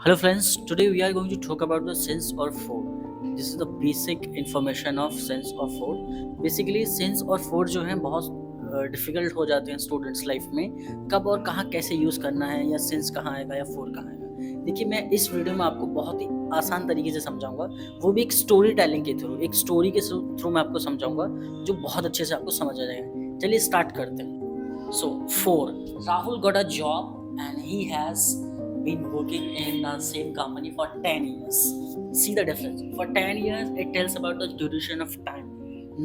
Hello friends, today we are going to talk about the sense or food. This is the basic information of sense or food. Basically sense और food जो है बहुत difficult हो जाते हैं students life में, कब और कहाँ कैसे यूज़ करना है, या सेंस कहाँ आएगा या फोर कहाँ आएगा। देखिए, मैं इस वीडियो में आपको बहुत ही आसान तरीके से समझाऊंगा, वो भी एक स्टोरी टेलिंग के थ्रू, एक स्टोरी के थ्रू मैं आपको समझाऊंगा जो बहुत अच्छे से आपको समझ आ जाएगा। चलिए स्टार्ट करते हैं। So four, Rahul got a job and he has been working in the same company for 10 years. See the difference. For 10 years, it tells about the duration of time,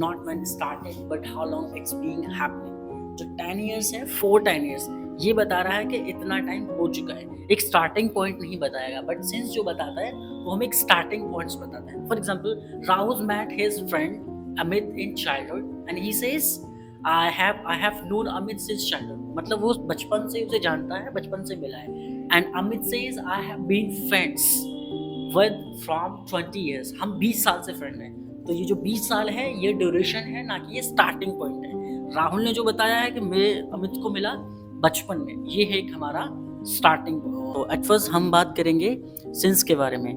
not when it started, but how long it's being happening. जो 10 years है, 10 years, ये बता रहा है कि इतना time हो चुका है। एक स्टार्टिंग पॉइंट नहीं बताएगा, बट सिंस जो बताता है वो हमें एक स्टार्टिंग पॉइंट्स बताता है। For example, Rahul met his friend Amit in childhood and he says I have known Amit since childhood. मतलब वो बचपन से उसे जानता है, बचपन से मिला है। And Amit says I have been friends with from 20 years। हम 20 साल से फ्रेंड हैं। तो ये जो 20 साल है ये ड्यूरेशन है, ना कि ये स्टार्टिंग पॉइंट है। राहुल ने जो बताया है कि मैं अमित को मिला बचपन में, ये है एक हमारा स्टार्टिंग। तो एट फर्स्ट हम बात करेंगे सिंस के बारे में।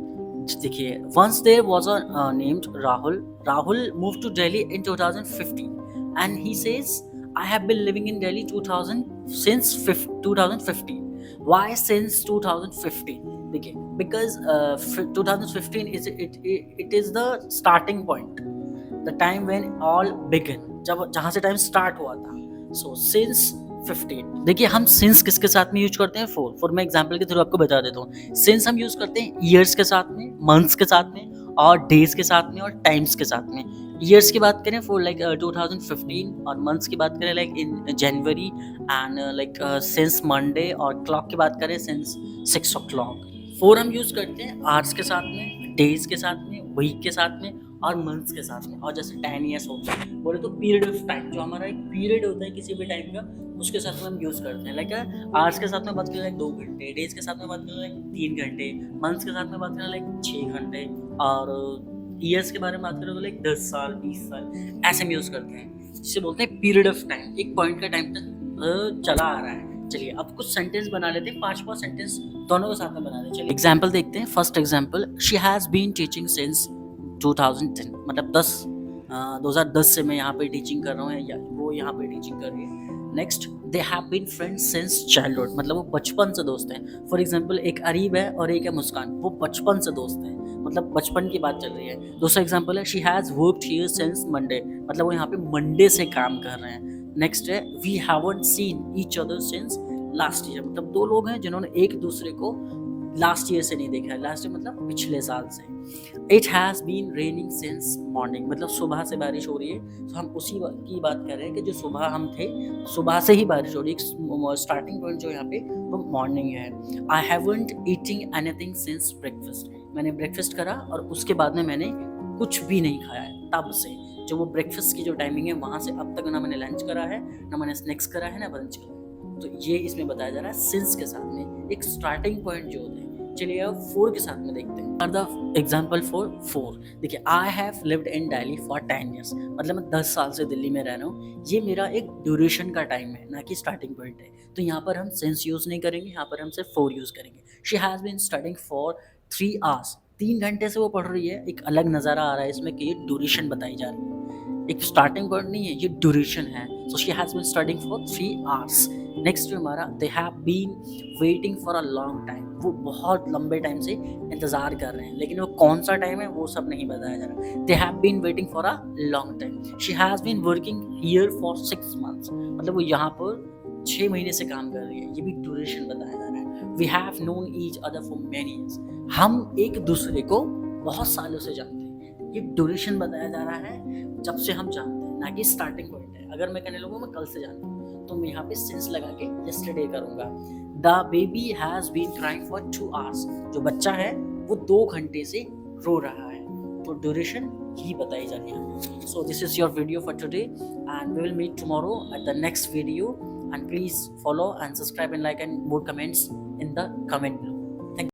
देखिए, once there was a named Rahul move to Delhi in 2015 and he says I have been living in Delhi 2015। Why since 2015? देखिए, because 2015 it is the starting point, the time when all began, जब जहाँ से टाइम स्टार्ट हुआ था। So since 15। देखिए, हम since किसके साथ में यूज करते हैं? फोर मैं एग्जांपल के थ्रू आपको बता देता हूँ। सिंस हम यूज करते हैं ईयर्स के साथ में, मंथ्स के साथ में, और डेज के साथ में, और टाइम्स के साथ में। ईयर्स की बात करें फॉर लाइक 2015, और मंथ्स की बात करें like in January, and like since Monday, और क्लॉक की बात करें सिंस 6 o'clock। फोर हम यूज करते हैं आवर्स के साथ में, डेज के साथ में, वीक के साथ में, और मंथ्स के साथ में। और जैसे 10 years हो गया, बोले तो पीरियड ऑफ टाइम, जो हमारा एक पीरियड होता है किसी भी टाइम का, उसके साथ में हम यूज करते हैं। लाइक आवर्स के साथ में बात करें लाइक 2 घंटे, डेज के साथ में बात करें लाइक 3 घंटे, मंथ्स के साथ में बात करें लाइक 6 घंटे, और ईयर्स के बारे में बात करें तो लाइक 10 साल, 20 साल, ऐसे हम यूज करते हैं, जिसे बोलते हैं पीरियड ऑफ टाइम। एक पॉइंट का टाइम तक चला आ रहा है। चलिए अब कुछ सेंटेंस बना लेते हैं, 5 सेंटेंस दोनों के साथ में बना लेते हैं। चलिए एग्जांपल देखते हैं। First example, she has been teaching since 2010। मतलब 2010 से मैं यहाँ पे टीचिंग कर रहा हूँ, या वो यहाँ पे टीचिंग कर रही है। Next, they have been friends since childhood. मतलब वो बचपन से दोस्त हैं। फॉर एग्जांपल, एक अरीब है और एक है मुस्कान, वो बचपन से दोस्त हैं, मतलब बचपन की बात चल रही है। दूसरा एग्जांपल है, she has worked here since Monday. मतलब वो यहाँ पे मंडे से काम कर रहे हैं। नेक्स्ट है, we haven't seen each other since last year. मतलब दो लोग हैं जिन्होंने एक दूसरे को लास्ट ईयर से नहीं देखा है। लास्ट ईयर मतलब पिछले साल से। It has been raining since morning. मतलब सुबह से बारिश हो रही है। तो हम उसी की बात कर रहे हैं कि जो सुबह हम थे, सुबह से ही बारिश हो रही है। स्टार्टिंग पॉइंट जो यहाँ पे वो मॉर्निंग है। I haven't eating anything since breakfast. मैंने ब्रेकफास्ट करा और उसके बाद में मैंने कुछ भी नहीं खाया है तब से। जो वो ब्रेकफास्ट की जो टाइमिंग है, वहाँ से अब तक ना मैंने लंच करा है, ना मैंने स्नैक्स करा है, ना ब्रंच करा है। तो ये इसमें बताया जा रहा है सिंस के साथ में एक स्टार्टिंग पॉइंट जो होता है। चलिए अब फोर के साथ में देखते हैं। द एग्जाम्पल फॉर फोर, देखिए, I have lived in Delhi for 10 years। मतलब मैं 10 साल से दिल्ली में रह रहा हूँ। ये मेरा एक ड्यूरेशन का टाइम है, ना कि स्टार्टिंग पॉइंट है। तो यहाँ पर हम सिंस यूज नहीं करेंगे, यहाँ पर हम सिर्फ फोर यूज करेंगे। She has been studying for 3 hours। 3 घंटे से वो पढ़ रही है। एक अलग नज़ारा आ रहा है इसमें कि ये ड्यूरेशन बताई जा रही है, एक स्टार्टिंग पॉइंट नहीं है, ये ड्यूरेशन है। So she has been studying for 3 hours। Next हमारा, they have been waiting for a long time. वो बहुत लंबे टाइम से इंतजार कर रहे हैं, लेकिन वो कौन सा टाइम है वो सब नहीं बताया जा रहा। They have been waiting for a long time. She has been working here for 6 months। मतलब वो यहाँ पर 6 महीने से काम कर रही है, ये भी ड्यूरेशन बताया जा रहा है। We have known each other for many years। हम एक दूसरे को बहुत सालों से जानते हैं, ये ड्यूरेशन बताया जा रहा है जब से हम जानते हैं, ना कि स्टार्टिंग पॉइंट है। अगर मैं कहने लगूँ मैं कल से जानता हूँ, तो मैं यहाँ पे सिंस लगा के यस्टरडे करूँगा। The baby has been crying for 2 hours। जो बच्चा है वो 2 घंटे से रो रहा है। तो ड्यूरेशन ही बताई जा रही है। So this is your video for today, and we will meet tomorrow at the next video. And please follow and subscribe and like and more comments in the comment below.